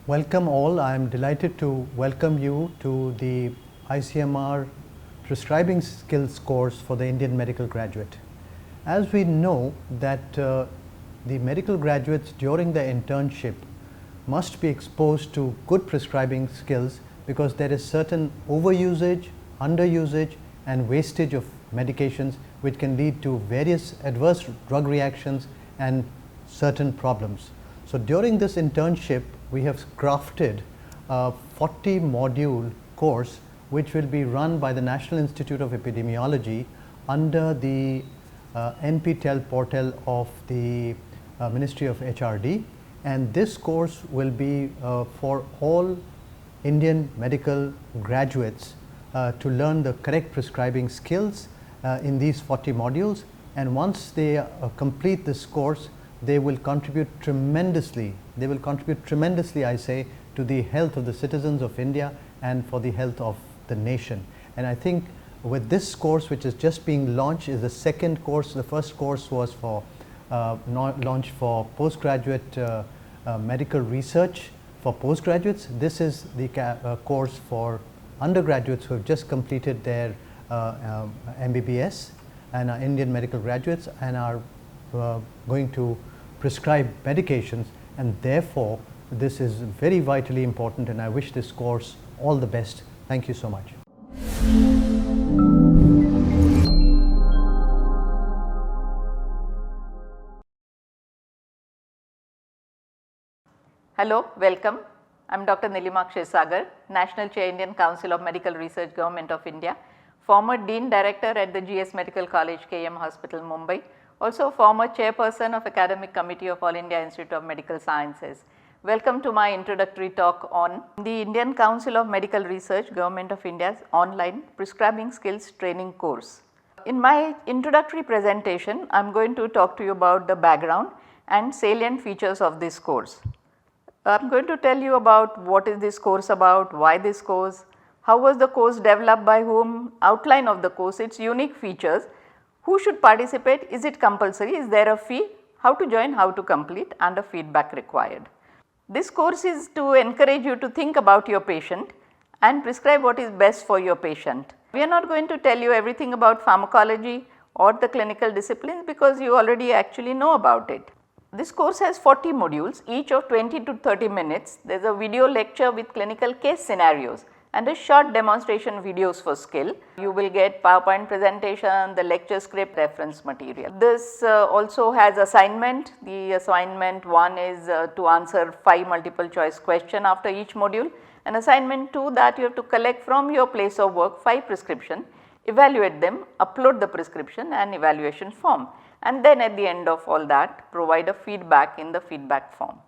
Welcome all. I am delighted to welcome you to the ICMR Prescribing Skills course for the Indian medical graduate. As we know that the medical graduates during their internship must be exposed to good prescribing skills because there is certain overusage, underusage and wastage of medications which can lead to various adverse drug reactions and certain problems. So during this internship, we have crafted a 40 module course which will be run by the National Institute of Epidemiology under the NPTEL portal of the Ministry of HRD, and this course will be for all Indian medical graduates to learn the correct prescribing skills in these 40 modules, and once they complete this course, they will contribute tremendously, I say, to the health of the citizens of India and for the health of the nation. And I think with this course, which is just being launched, is the second course. The first course was for launched for postgraduate medical research for postgraduates. This is the course for undergraduates who have just completed their MBBS and are Indian medical graduates and are going to prescribe medications, and therefore this is very vitally important, and I wish this course all the best. Thank you so much. Hello, welcome. I am Dr. Nilima Kshisagar, National Chair, Indian Council of Medical Research, Government of India, former Dean Director at the GS Medical College, KM Hospital, Mumbai, also former Chairperson of Academic Committee of All India Institute of Medical Sciences. Welcome to my introductory talk on the Indian Council of Medical Research, Government of India's online prescribing skills training course. In my introductory presentation, I am going to talk to you about the background and salient features of this course. I am going to tell you about what is this course about, why this course, how was the course developed by whom, outline of the course, its unique features, who should participate, is it compulsory, is there a fee, how to join, how to complete, and a feedback required. This course is to encourage you to think about your patient and prescribe what is best for your patient. We are not going to tell you everything about pharmacology or the clinical disciplines because you already actually know about it. This course has 40 modules, each of 20 to 30 minutes. There is a video lecture with clinical case scenarios and a short demonstration videos for skill. You will get PowerPoint presentation, the lecture script, reference material. This also has assignment. The assignment 1 is to answer 5 multiple choice question after each module, and assignment 2 that you have to collect from your place of work 5 prescription, evaluate them, upload the prescription and evaluation form, and then at the end of all that provide a feedback in the feedback form.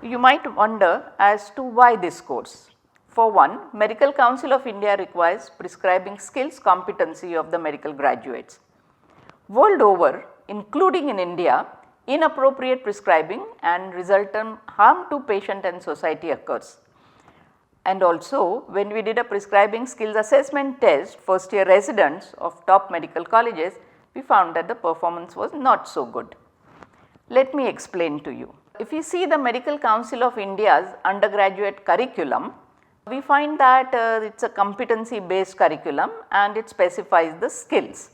You might wonder as to why this course. For one, Medical Council of India requires prescribing skills competency of the medical graduates. World over, including in India, inappropriate prescribing and resultant harm to patient and society occurs. And also, when we did a prescribing skills assessment test, first year residents of top medical colleges, we found that the performance was not so good. Let me explain to you. If you see the Medical Council of India's undergraduate curriculum, we find that it is a competency based curriculum and it specifies the skills.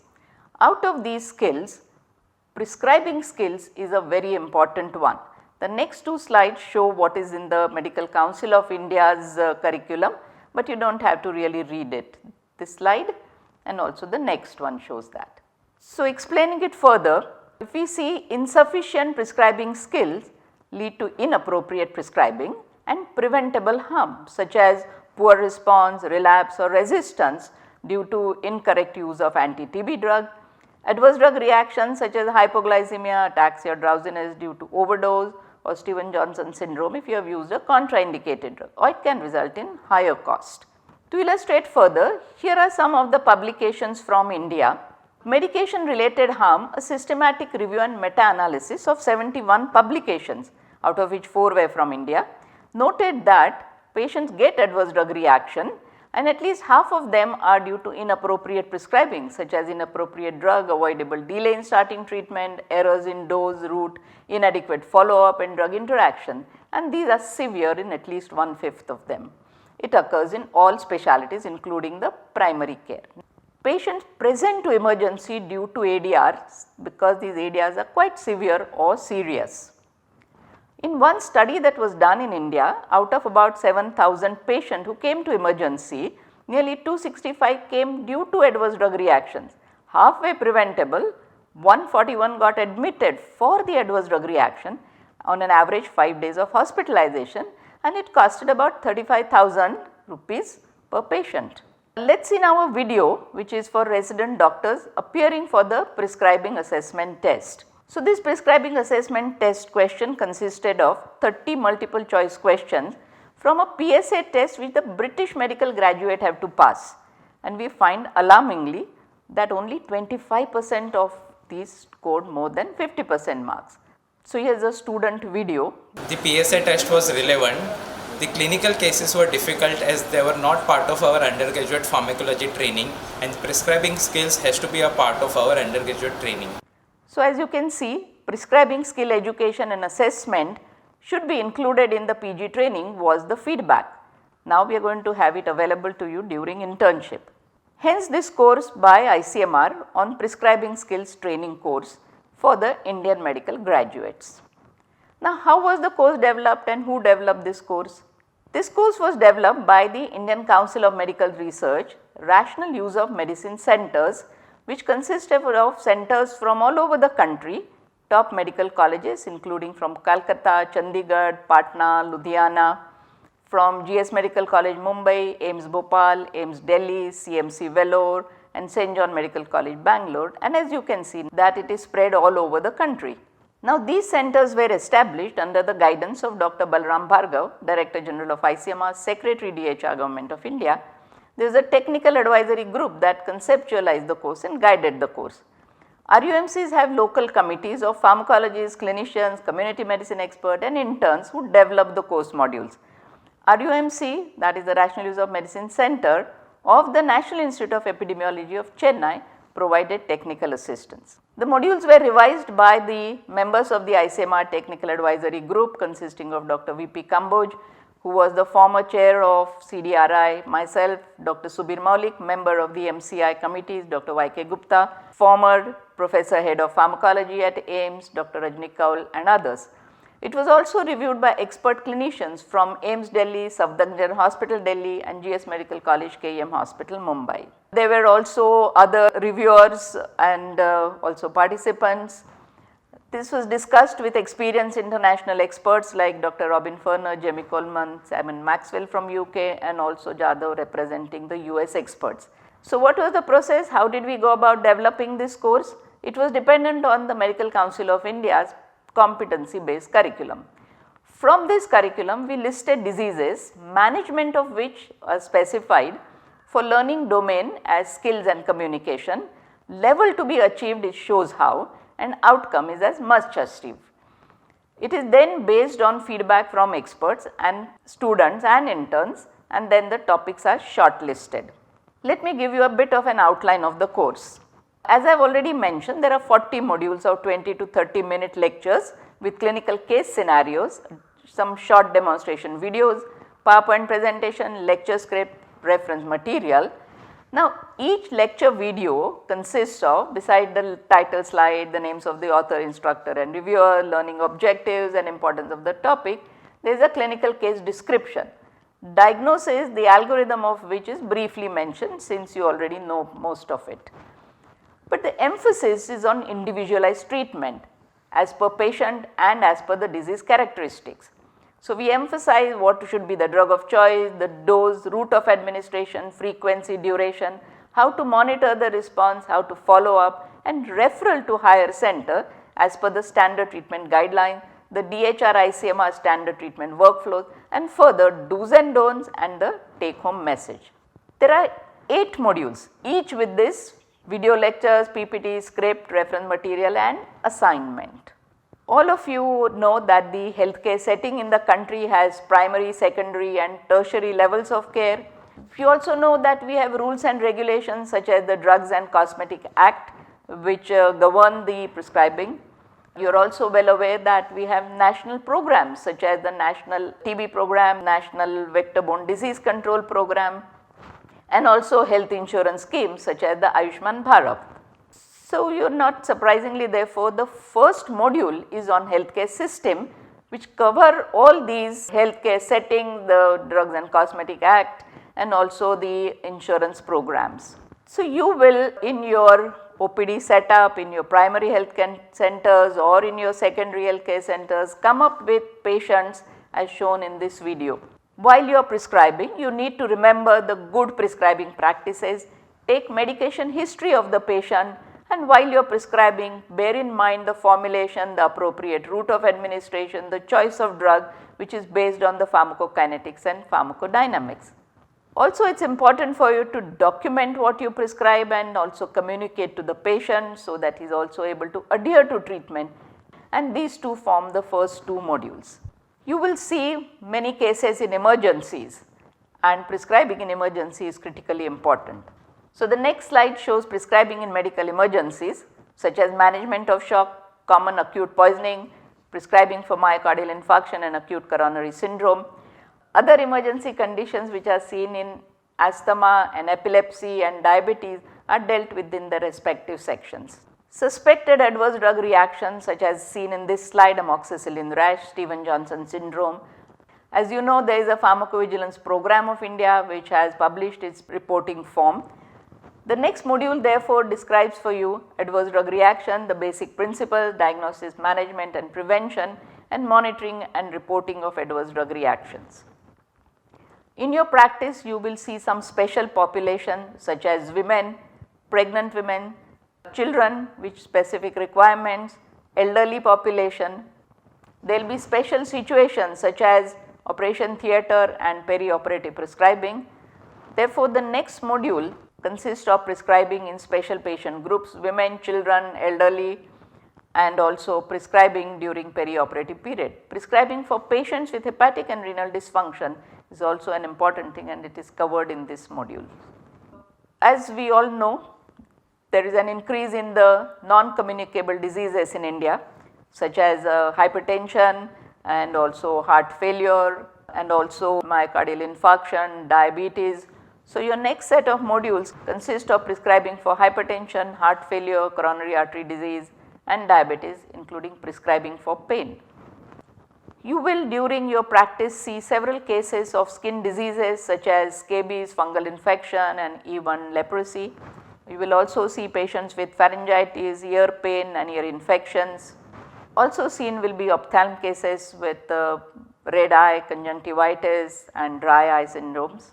Out of these skills, prescribing skills is a very important one. The next 2 slides show what is in the Medical Council of India's curriculum, but you do not have to really read it. This slide and also the next one shows that. So, explaining it further, if we see insufficient prescribing skills lead to inappropriate prescribing and preventable harm such as poor response, relapse or resistance due to incorrect use of anti-TB drug, adverse drug reactions such as hypoglycemia, ataxia, drowsiness due to overdose or Stevens-Johnson syndrome if you have used a contraindicated drug, or it can result in higher cost. To illustrate further, here are some of the publications from India. Medication related harm, a systematic review and meta-analysis of 71 publications, out of which 4 were from India, noted that patients get adverse drug reaction and at least half of them are due to inappropriate prescribing, such as inappropriate drug, avoidable delay in starting treatment, errors in dose, route, inadequate follow up and drug interaction, and these are severe in at least 1/5 of them. It occurs in all specialties including the primary care. Patients present to emergency due to ADRs because these ADRs are quite severe or serious. In one study that was done in India, out of about 7,000 patients who came to emergency, nearly 265 came due to adverse drug reactions. Halfway preventable, 141 got admitted for the adverse drug reaction on an average 5 days of hospitalization, and it costed about 35,000 rupees per patient. Let us see now a video which is for resident doctors appearing for the prescribing assessment test. So, this prescribing assessment test question consisted of 30 multiple choice questions from a PSA test which the British medical graduate have to pass, and we find alarmingly that only 25% of these scored more than 50% marks. So, here is a student video. The PSA test was relevant. The clinical cases were difficult as they were not part of our undergraduate pharmacology training, and prescribing skills has to be a part of our undergraduate training. So, as you can see, prescribing skill education and assessment should be included in the PG training was the feedback. Now, we are going to have it available to you during internship. Hence, this course by ICMR on prescribing skills training course for the Indian medical graduates. Now, how was the course developed and who developed this course? This course was developed by the Indian Council of Medical Research, Rational Use of Medicine Centers, which consisted of centers from all over the country, top medical colleges including from Calcutta, Chandigarh, Patna, Ludhiana, from GS Medical College Mumbai, AIIMS Bhopal, AIIMS Delhi, CMC Vellore and St. John Medical College Bangalore, and as you can see that it is spread all over the country. Now, these centers were established under the guidance of Dr. Balram Bhargav, Director General of ICMR, Secretary DHR Government of India. There is a technical advisory group that conceptualized the course and guided the course. RUMCs have local committees of pharmacologists, clinicians, community medicine experts and interns who develop the course modules. RUMC, that is the Rational Use of Medicine Center of the National Institute of Epidemiology of Chennai, provided technical assistance. The modules were revised by the members of the ICMR Technical Advisory Group consisting of Dr. VP Kamboj, who was the former chair of CDRI, myself, Dr. Subir Maulik, member of the MCI committees, Dr. YK Gupta, former professor head of pharmacology at AIIMS, Dr. Rajni Kaul and others. It was also reviewed by expert clinicians from AIIMS Delhi, Safdarjung Hospital Delhi and GS Medical College KEM Hospital Mumbai. There were also other reviewers and also participants. This was discussed with experienced international experts like Dr. Robin Ferner, Jamie Coleman, Simon Maxwell from UK and also Jadhav representing the US experts. So, what was the process? How did we go about developing this course? It was dependent on the Medical Council of India's competency based curriculum. From this curriculum, we listed diseases, management of which are specified for learning domain as skills and communication, level to be achieved it shows how, and outcome is as must achieve. It is then based on feedback from experts and students and interns, and then the topics are shortlisted. Let me give you a bit of an outline of the course. As I have already mentioned, there are 40 modules of 20 to 30 minute lectures with clinical case scenarios, some short demonstration videos, PowerPoint presentation, lecture script, reference material. Now, each lecture video consists of, beside the title slide, the names of the author, instructor and reviewer, learning objectives and importance of the topic, there is a clinical case description. Diagnosis, the algorithm of which is briefly mentioned since you already know most of it. But the emphasis is on individualized treatment as per patient and as per the disease characteristics. So, we emphasize what should be the drug of choice, the dose, route of administration, frequency, duration, how to monitor the response, how to follow up and referral to higher center as per the standard treatment guideline, the DHR ICMR standard treatment workflows and further do's and don'ts and the take home message. There are 8 modules, each with this video lectures, PPT, script, reference material and assignment. All of you know that the healthcare setting in the country has primary, secondary and tertiary levels of care. You also know that we have rules and regulations such as the Drugs and Cosmetic Act, which govern the prescribing. You are also well aware that we have national programs such as the National TB program, National Vector-Borne Disease Control program, and also health insurance schemes such as the Ayushman Bharat. So, you are not surprisingly therefore the first module is on healthcare system, which cover all these healthcare setting, the Drugs and Cosmetic Act, and also the insurance programs. So, you will in your OPD setup, in your primary health centers or in your secondary health care centers come up with patients as shown in this video. While you are prescribing, you need to remember the good prescribing practices, take medication history of the patient, and while you are prescribing, bear in mind the formulation, the appropriate route of administration, the choice of drug which is based on the pharmacokinetics and pharmacodynamics. Also, it is important for you to document what you prescribe and also communicate to the patient so that he is also able to adhere to treatment, and these two form the first two modules. You will see many cases in emergencies, and prescribing in emergency is critically important. So, the next slide shows prescribing in medical emergencies such as management of shock, common acute poisoning, prescribing for myocardial infarction and acute coronary syndrome. Other emergency conditions which are seen in asthma and epilepsy and diabetes are dealt within the respective sections. Suspected adverse drug reactions such as seen in this slide, amoxicillin rash, Stevens-Johnson syndrome. As you know, there is a pharmacovigilance program of India which has published its reporting form. The next module therefore describes for you adverse drug reaction, the basic principles, diagnosis, management and prevention, and monitoring and reporting of adverse drug reactions. In your practice, you will see some special population such as women, pregnant women, children with specific requirements, elderly population. There will be special situations such as operation theatre and perioperative prescribing. Therefore, the next module consists of prescribing in special patient groups, women, children, elderly, and also prescribing during perioperative period. Prescribing for patients with hepatic and renal dysfunction is also an important thing, and it is covered in this module. As we all know, there is an increase in the non-communicable diseases in India such as hypertension and also heart failure and also myocardial infarction, diabetes. So, your next set of modules consist of prescribing for hypertension, heart failure, coronary artery disease and diabetes, including prescribing for pain. You will during your practice see several cases of skin diseases such as scabies, fungal infection and even leprosy. You will also see patients with pharyngitis, ear pain and ear infections. Also seen will be ophthalmic cases with red eye, conjunctivitis and dry eye syndromes.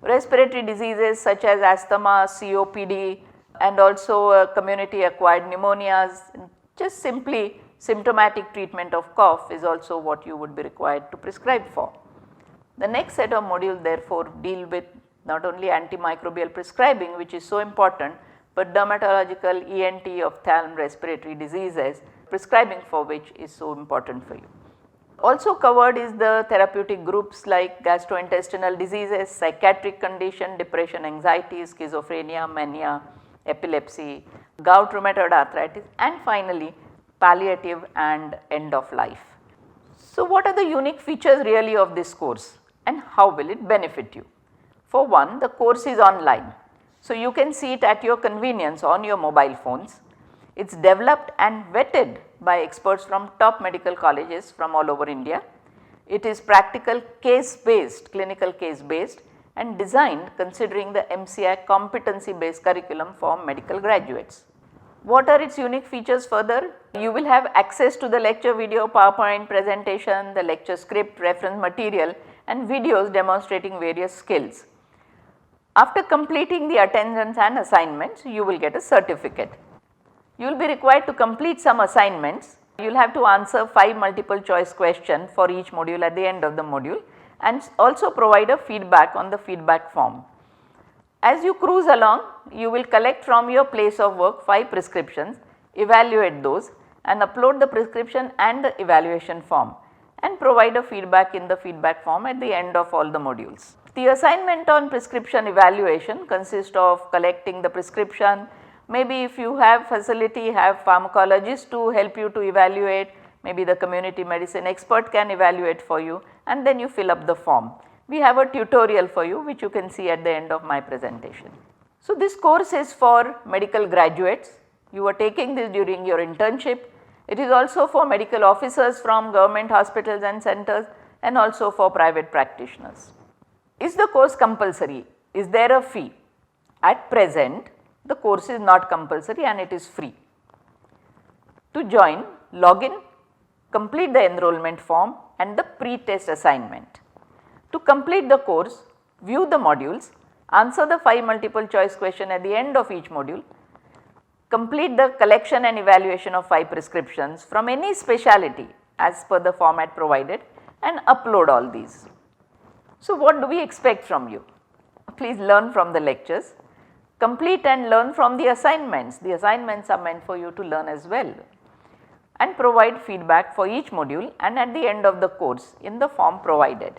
Respiratory diseases such as asthma, COPD and also community acquired pneumonias, just simply symptomatic treatment of cough is also what you would be required to prescribe for. The next set of modules therefore deal with not only antimicrobial prescribing, which is so important, but dermatological, ENT, ophthalm, respiratory diseases, prescribing for which is so important for you. Also covered is the therapeutic groups like gastrointestinal diseases, psychiatric condition, depression, anxiety, schizophrenia, mania, epilepsy, gout, rheumatoid arthritis, and finally palliative and end of life. So, what are the unique features really of this course and how will it benefit you? For one, the course is online. So, you can see it at your convenience on your mobile phones. It is developed and vetted by experts from top medical colleges from all over India. It is practical case based, clinical case based and designed considering the MCI competency based curriculum for medical graduates. What are its unique features further? You will have access to the lecture video, PowerPoint presentation, the lecture script, reference material and videos demonstrating various skills. After completing the attendance and assignments, you will get a certificate. You will be required to complete some assignments. You will have to answer 5 multiple choice questions for each module at the end of the module and also provide a feedback on the feedback form. As you cruise along, you will collect from your place of work 5 prescriptions, evaluate those and upload the prescription and the evaluation form and provide a feedback in the feedback form at the end of all the modules. The assignment on prescription evaluation consists of collecting the prescription. Maybe if you have facility, have pharmacologist to help you to evaluate, maybe the community medicine expert can evaluate for you, and then you fill up the form. We have a tutorial for you which you can see at the end of my presentation. So, this course is for medical graduates. You are taking this during your internship. It is also for medical officers from government hospitals and centers, and also for private practitioners. Is the course compulsory? Is there a fee? At present, the course is not compulsory and it is free. To join, log in, complete the enrollment form and the pre-test assignment. To complete the course, view the modules, answer the 5 multiple choice question at the end of each module, complete the collection and evaluation of 5 prescriptions from any specialty as per the format provided, and upload all these. So, what do we expect from you? Please learn from the lectures, complete and learn from the assignments. The assignments are meant for you to learn as well, and provide feedback for each module and at the end of the course in the form provided.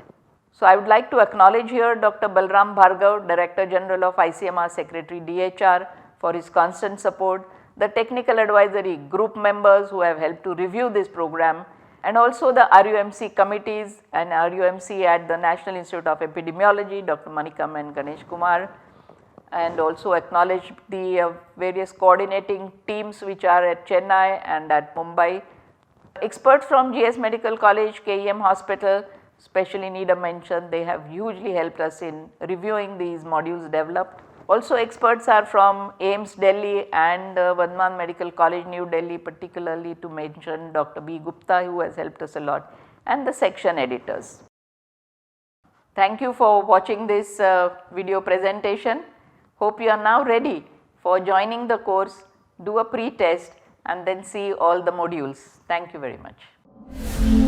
So, I would like to acknowledge here Dr. Balram Bhargav, Director General of ICMR Secretary DHR, for his constant support, the technical advisory group members who have helped to review this program, and also the RUMC committees and RUMC at the National Institute of Epidemiology, Dr. Manikam and Ganesh Kumar, and also acknowledge the various coordinating teams which are at Chennai and at Mumbai. Experts from GS Medical College, KEM Hospital, especially need a mention, they have hugely helped us in reviewing these modules developed. Also experts are from AIIMS Delhi and Vandman Medical College New Delhi, particularly to mention Dr. B. Gupta, who has helped us a lot, and the section editors. Thank you for watching this video presentation. Hope you are now ready for joining the course, do a pre-test and then see all the modules. Thank you very much.